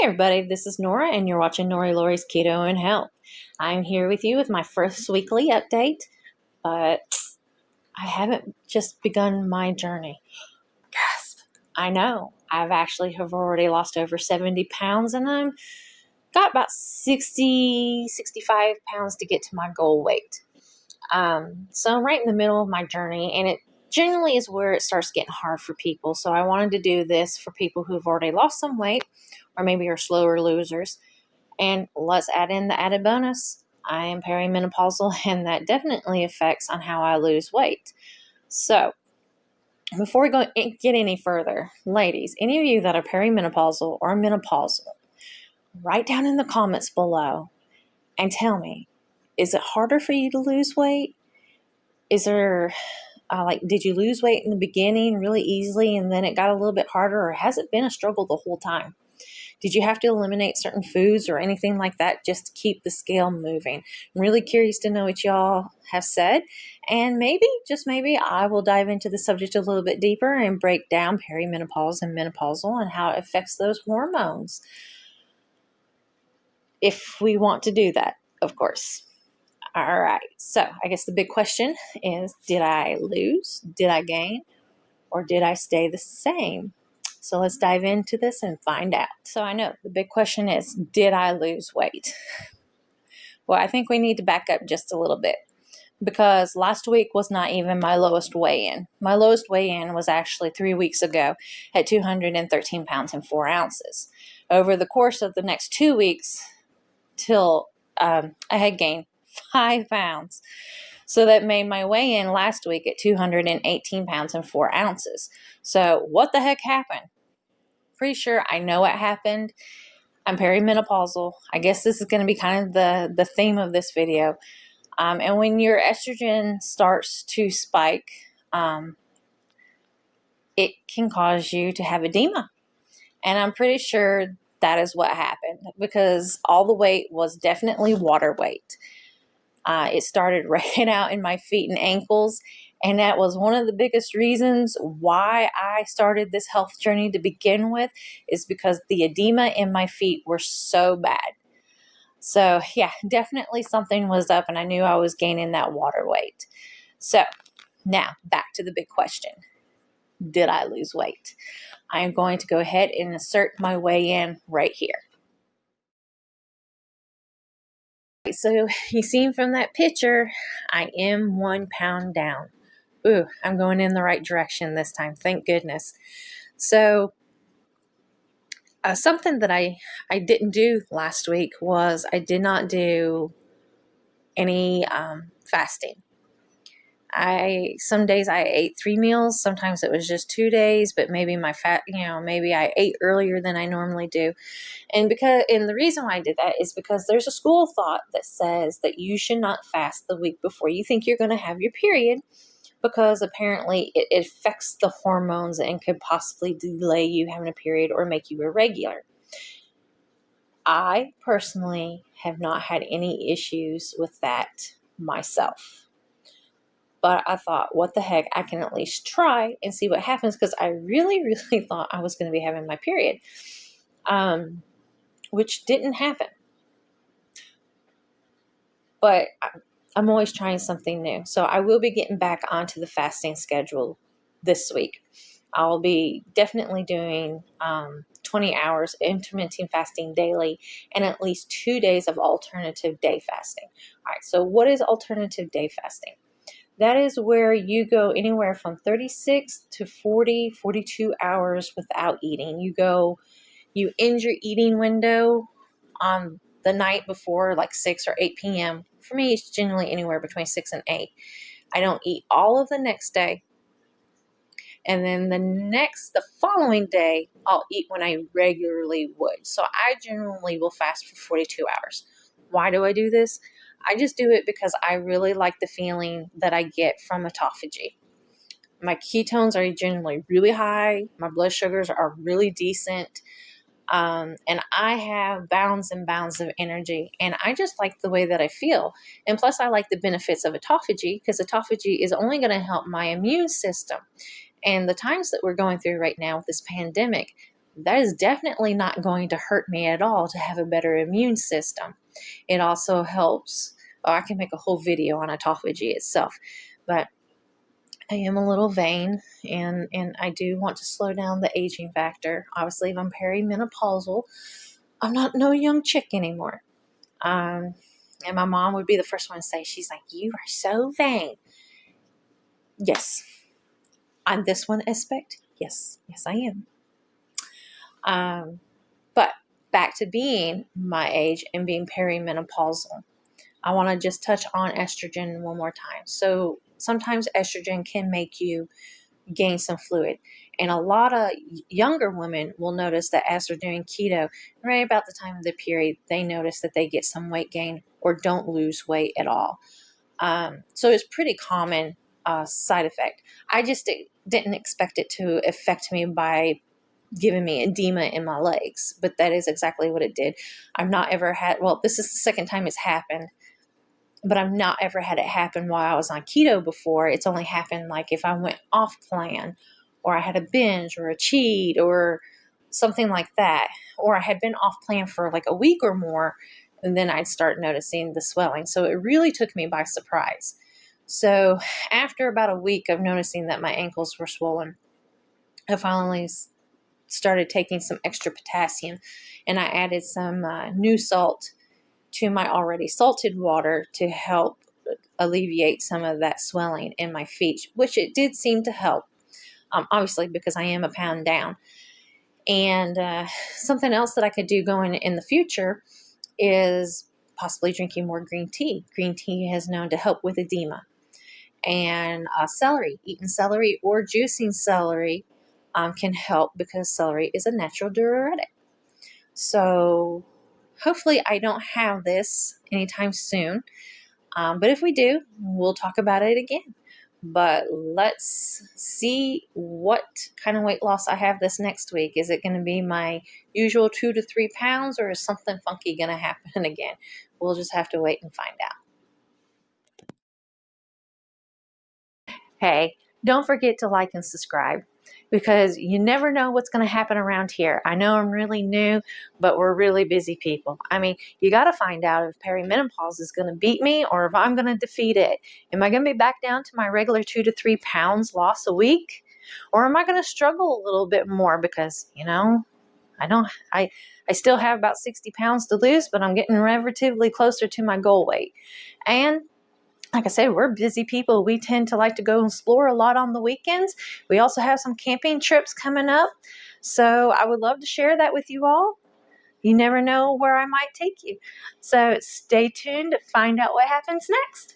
Everybody, this is Nora and you're watching Nori Lori's Keto and Health. I'm here with you with my first weekly update, but I haven't just begun my journey. Gasp. I know, I've actually have already lost over 70 pounds and I'm got about 65 pounds to get to my goal weight. So I'm right in the middle of my journey, and it generally is where it starts getting hard for people. So I wanted to do this for people who've already lost some weight or maybe are slower losers. And let's add in the added bonus. I am peri-menopausal, and that definitely affects on how I lose weight. So before we get any further, ladies, any of you that are peri-menopausal or menopausal, write down in the comments below and tell me, is it harder for you to lose weight? Is there, did you lose weight in the beginning really easily and then it got a little bit harder, or has it been a struggle the whole time? Did you have to eliminate certain foods or anything like that just to keep the scale moving? I'm really curious to know what y'all have said, and maybe, just maybe, I will dive into the subject a little bit deeper and break down perimenopause and menopausal and how it affects those hormones. If we want to do that, of course. All right, so I guess the big question is, did I lose, did I gain, or did I stay the same? So let's dive into this and find out. So I know the big question is, did I lose weight? Well, I think we need to back up just a little bit, because last week was not even my lowest weigh-in. My lowest weigh-in was actually 3 weeks ago at 213 pounds and 4 ounces. Over the course of the next 2 weeks, till I had gained 5 pounds. So that made my weigh-in last week at 218 pounds and 4 ounces. So what the heck happened? Pretty sure I know what happened. I'm perimenopausal. I guess this is going to be kind of the theme of this video. And when your estrogen starts to spike, it can cause you to have edema. And I'm pretty sure that is what happened, because all the weight was definitely water weight. It started right out in my feet and ankles, and that was one of the biggest reasons why I started this health journey to begin with, is because the edema in my feet were so bad. So yeah, definitely something was up, and I knew I was gaining that water weight. So now back to the big question. Did I lose weight? I am going to go ahead and insert my weigh-in right here. So you see from that picture, I am 1 pound down. Ooh, I'm going in the right direction this time. Thank goodness. So something that I didn't do last week was I did not do any fasting. Some days I ate 3 meals. Sometimes it was just 2 days, but maybe maybe I ate earlier than I normally do. And the reason why I did that is because there's a school of thought that says that you should not fast the week before you think you're going to have your period, because apparently it affects the hormones and could possibly delay you having a period or make you irregular. I personally have not had any issues with that myself. But I thought, what the heck, I can at least try and see what happens, because I really, really thought I was going to be having my period, which didn't happen. But I'm always trying something new. So I will be getting back onto the fasting schedule this week. I'll be definitely doing 20 hours intermittent fasting daily and at least 2 days of alternative day fasting. All right, so what is alternative day fasting? That is where you go anywhere from 36 to 40, 42 hours without eating. You end your eating window on the night before, like 6 or 8 p.m. For me, it's generally anywhere between 6 and 8. I don't eat all of the next day. And then the following day, I'll eat when I regularly would. So I generally will fast for 42 hours. Why do I do this? I just do it because I really like the feeling that I get from autophagy. My ketones are generally really high. My blood sugars are really decent. And I have bounds and bounds of energy. And I just like the way that I feel. And plus, I like the benefits of autophagy, because autophagy is only going to help my immune system. And the times that we're going through right now with this pandemic, that is definitely not going to hurt me at all to have a better immune system. It also helps. Oh, I can make a whole video on autophagy itself, but I am a little vain, and I do want to slow down the aging factor. Obviously, if I'm perimenopausal, I'm not no young chick anymore. And my mom would be the first one to say, she's like, "You are so vain." Yes, on this one aspect, yes, I am. But back to being my age and being perimenopausal, I want to just touch on estrogen one more time. So sometimes estrogen can make you gain some fluid. And a lot of younger women will notice that as they're doing keto, right about the time of the period, they notice that they get some weight gain or don't lose weight at all. So it's pretty common side effect. I just didn't expect it to affect me by giving me edema in my legs, but that is exactly what it did. I've not ever had, well, this is the second time it's happened, but I've not ever had it happen while I was on keto before. It's only happened like if I went off plan, or I had a binge or a cheat or something like that, or I had been off plan for like a week or more, and then I'd start noticing the swelling. So it really took me by surprise. So after about a week of noticing that my ankles were swollen, I finally started taking some extra potassium, and I added some new salt to my already salted water to help alleviate some of that swelling in my feet, which it did seem to help, obviously because I am a pound down. And something else that I could do going in the future is possibly drinking more green tea. Green tea has known to help with edema. And celery, eating celery or juicing celery can help because celery is a natural diuretic. So hopefully I don't have this anytime soon. But if we do, we'll talk about it again. But let's see what kind of weight loss I have this next week. Is it going to be my usual 2 to 3 pounds, or is something funky going to happen again? We'll just have to wait and find out. Hey, don't forget to like and subscribe, because you never know what's going to happen around here. I know I'm really new, but we're really busy people. I mean, you got to find out if perimenopause is going to beat me or if I'm going to defeat it. Am I going to be back down to my regular 2 to 3 pounds loss a week? Or am I going to struggle a little bit more because, I still have about 60 pounds to lose, but I'm getting relatively closer to my goal weight. And like I said, we're busy people. We tend to like to go explore a lot on the weekends. We also have some camping trips coming up. So I would love to share that with you all. You never know where I might take you. So stay tuned to find out what happens next.